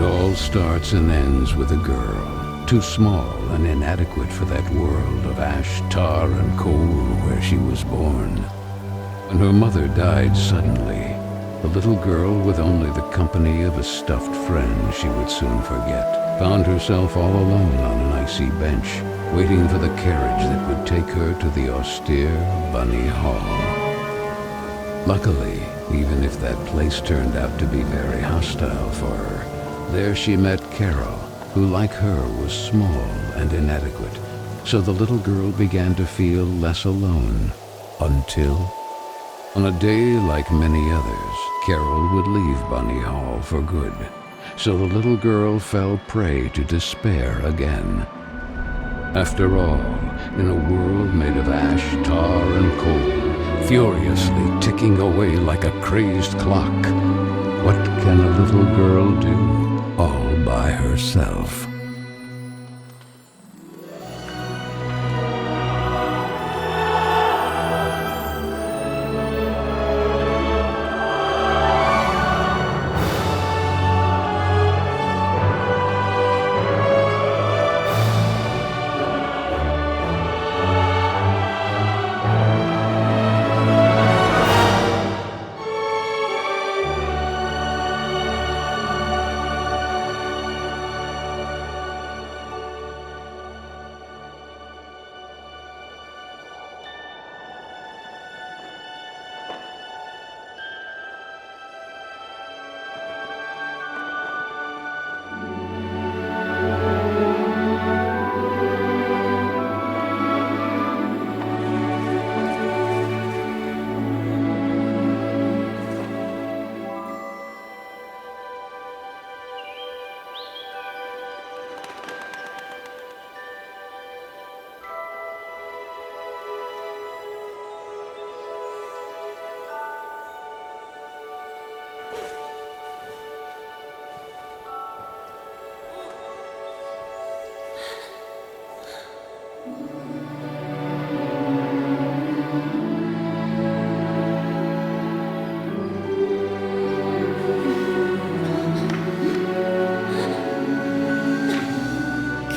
all starts and ends with a girl, too small and inadequate for that world of ash, tar, and coal where she was born. When her mother died suddenly, the little girl, with only the company of a stuffed friend she would soon forget, found herself all alone on an icy bench, waiting for the carriage that would take her to the austere Bunny Hall. Luckily, even if that place turned out to be very hostile for her, there she met Carole, who like her was small and inadequate, so the little girl began to feel less alone, until, on a day like many others, Carole would leave Bunny Hall for good, so the little girl fell prey to despair again. After all, in a world made of ash, tar, and coal, furiously ticking away like a crazed clock, what can a little girl do all by herself?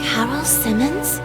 Carole Simmons?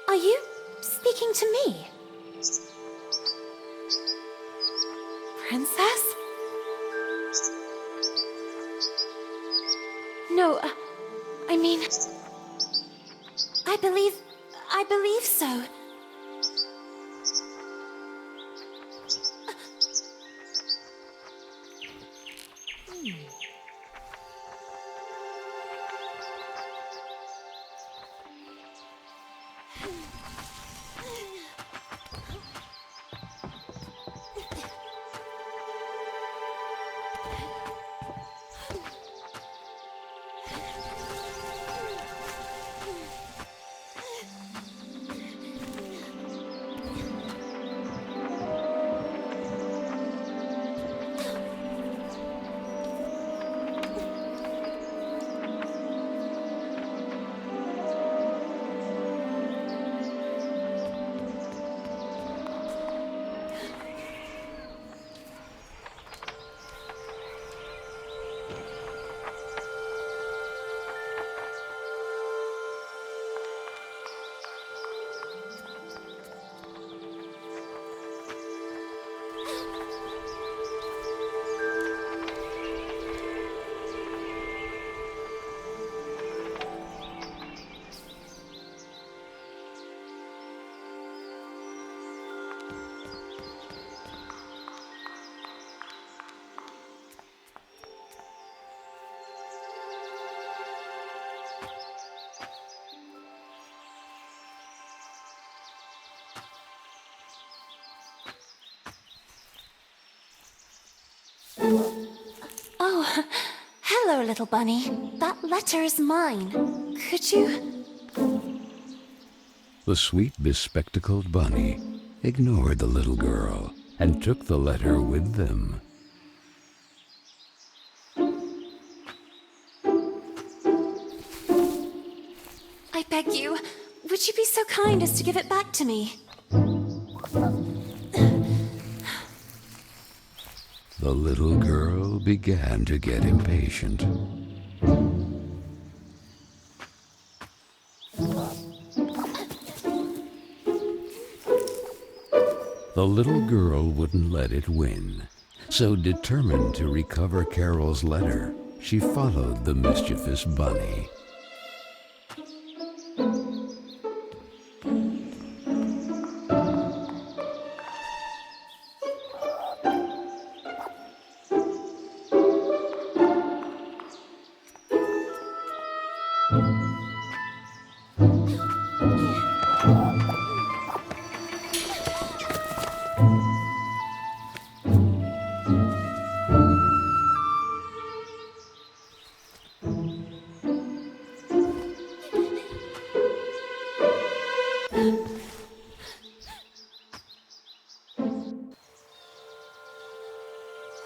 Are you speaking to me? Princess? No, I mean, I believe so. Oh, hello, little bunny. That letter is mine. Could you... The sweet, bespectacled bunny ignored the little girl and took the letter with them. I beg you, would you be so kind as to give it back to me? The little girl began to get impatient. The little girl wouldn't let it win, so determined to recover Carole's letter, she followed the mischievous bunny.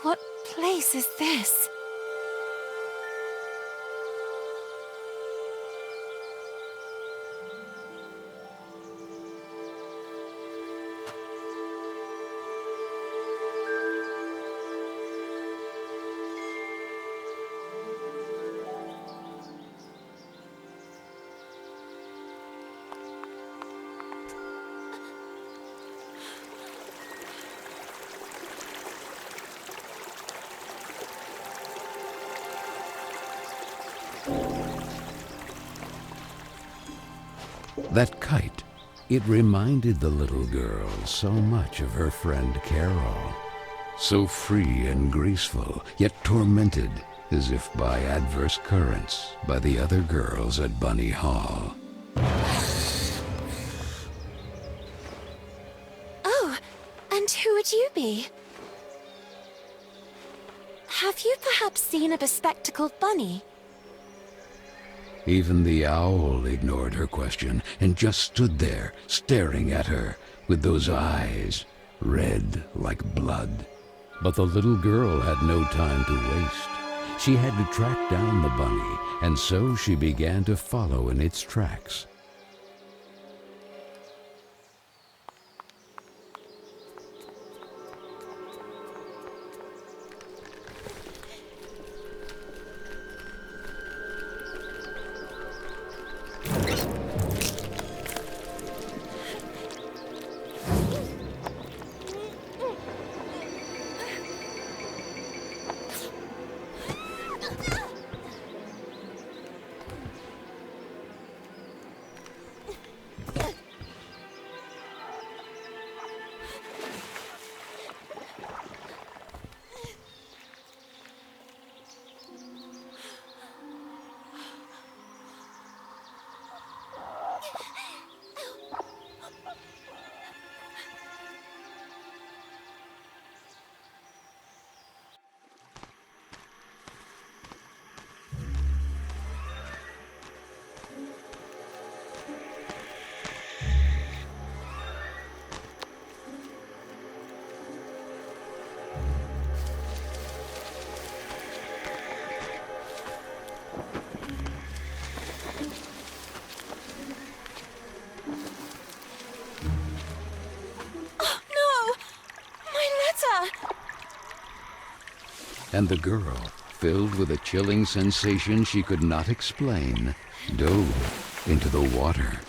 What place is this? That kite, it reminded the little girl so much of her friend Carole. So free and graceful, yet tormented, as if by adverse currents, by the other girls at Bunny Hall. Oh, and who would you be? Have you perhaps seen a bespectacled bunny? Even the owl ignored her question and just stood there, staring at her, with those eyes, red like blood. But the little girl had no time to waste. She had to track down the bunny, and so she began to follow in its tracks. And the girl, filled with a chilling sensation she could not explain, dove into the water.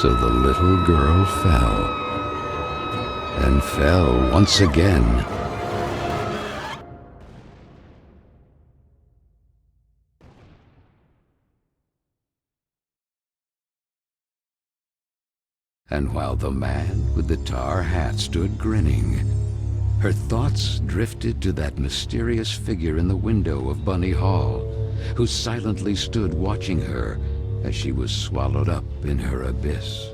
So the little girl fell, and fell once again. And while the man with the tar hat stood grinning, her thoughts drifted to that mysterious figure in the window of Bunny Hall, who silently stood watching her as she was swallowed up in her abyss.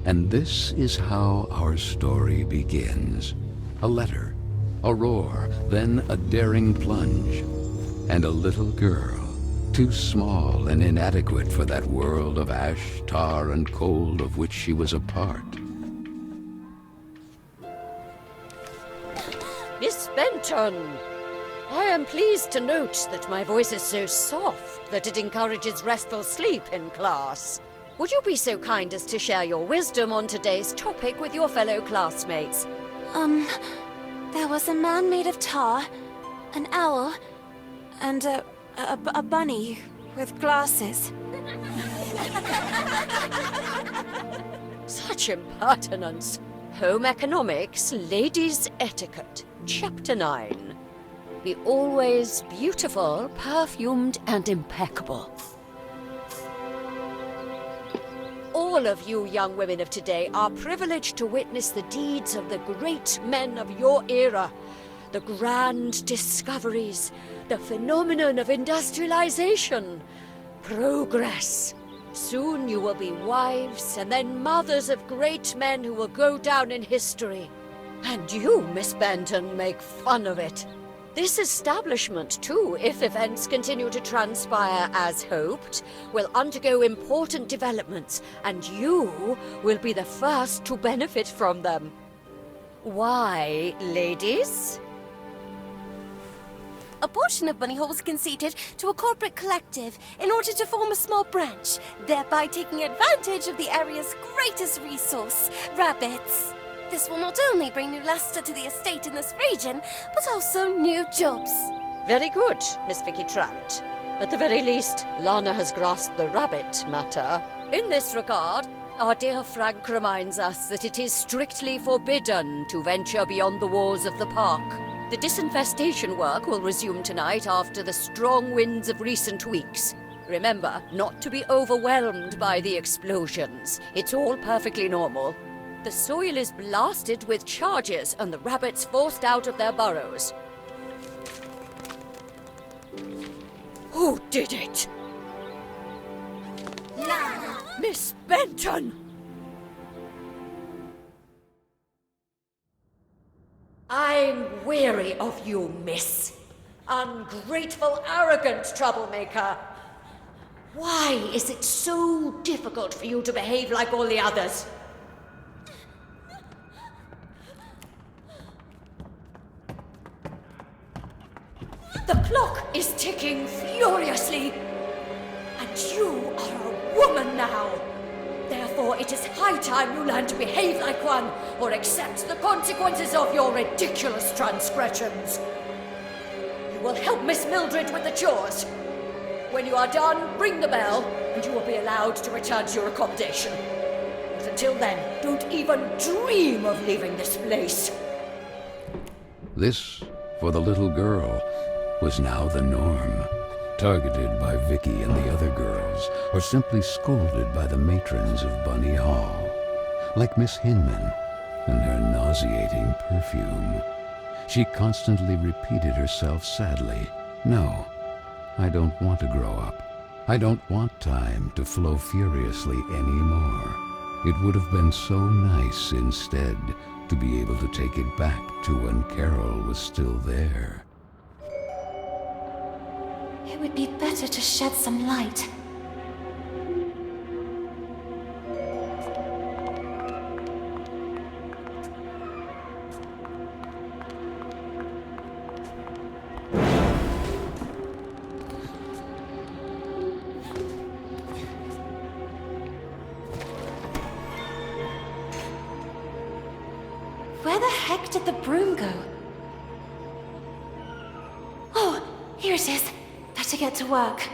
And this is how our story begins. A letter, a roar, then a daring plunge, and a little girl, too small and inadequate for that world of ash, tar, and coal of which she was a part. Miss Benton! I am pleased to note that my voice is so soft that it encourages restful sleep in class. Would you be so kind as to share your wisdom on today's topic with your fellow classmates? There was a man made of tar, an owl, and a bunny with glasses. Such impertinence. Home Economics, Ladies' Etiquette, Chapter 9. Be always beautiful, perfumed, and impeccable. All of you young women of today are privileged to witness the deeds of the great men of your era, the grand discoveries, the phenomenon of industrialization, progress. Soon you will be wives and then mothers of great men who will go down in history. And you, Miss Benton, make fun of it. This establishment, too, if events continue to transpire as hoped, will undergo important developments, and you will be the first to benefit from them. Why, ladies? A portion of money hall was conceded to a corporate collective in order to form a small branch, thereby taking advantage of the area's greatest resource, rabbits. This will not only bring new luster to the estate in this region, but also new jobs. Very good, Miss Vicky Trout. At the very least, Lana has grasped the rabbit matter. In this regard, our dear Frank reminds us that it is strictly forbidden to venture beyond the walls of the park. The disinfestation work will resume tonight after the strong winds of recent weeks. Remember not to be overwhelmed by the explosions. It's all perfectly normal. The soil is blasted with charges and the rabbits forced out of their burrows. Who did it? Lana! Miss Benton! I'm weary of you, miss. Ungrateful, arrogant troublemaker. Why is it so difficult for you to behave like all the others? The clock is ticking furiously, and you are a woman now. Therefore, it is high time you learn to behave like one, or accept the consequences of your ridiculous transgressions. You will help Miss Mildred with the chores. When you are done, ring the bell, and you will be allowed to return to your accommodation. But until then, don't even dream of leaving this place. This, for the little girl, was now the norm. Targeted by Vicky and the other girls, or simply scolded by the matrons of Bunny Hall. Like Miss Hinman and her nauseating perfume. She constantly repeated herself sadly, "No, I don't want to grow up. I don't want time to flow furiously anymore." It would have been so nice instead to be able to take it back to when Carole was still there. It would be better to shed some light. Where the heck did the broom go? Oh, here it is. Better get to work.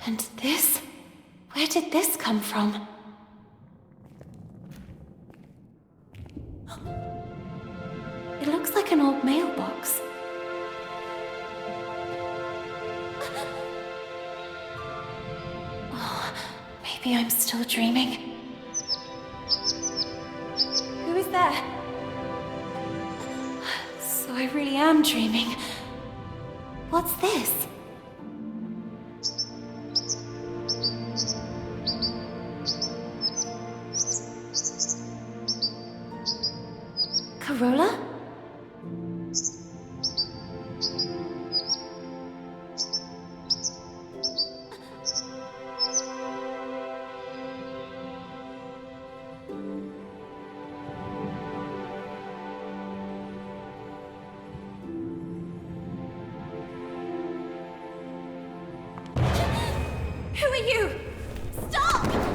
And this? Where did this come from? It looks like an old mailbox. Oh, maybe I'm still dreaming. Who is there? So I really am dreaming. What's this? Carola? Who are you? Stop!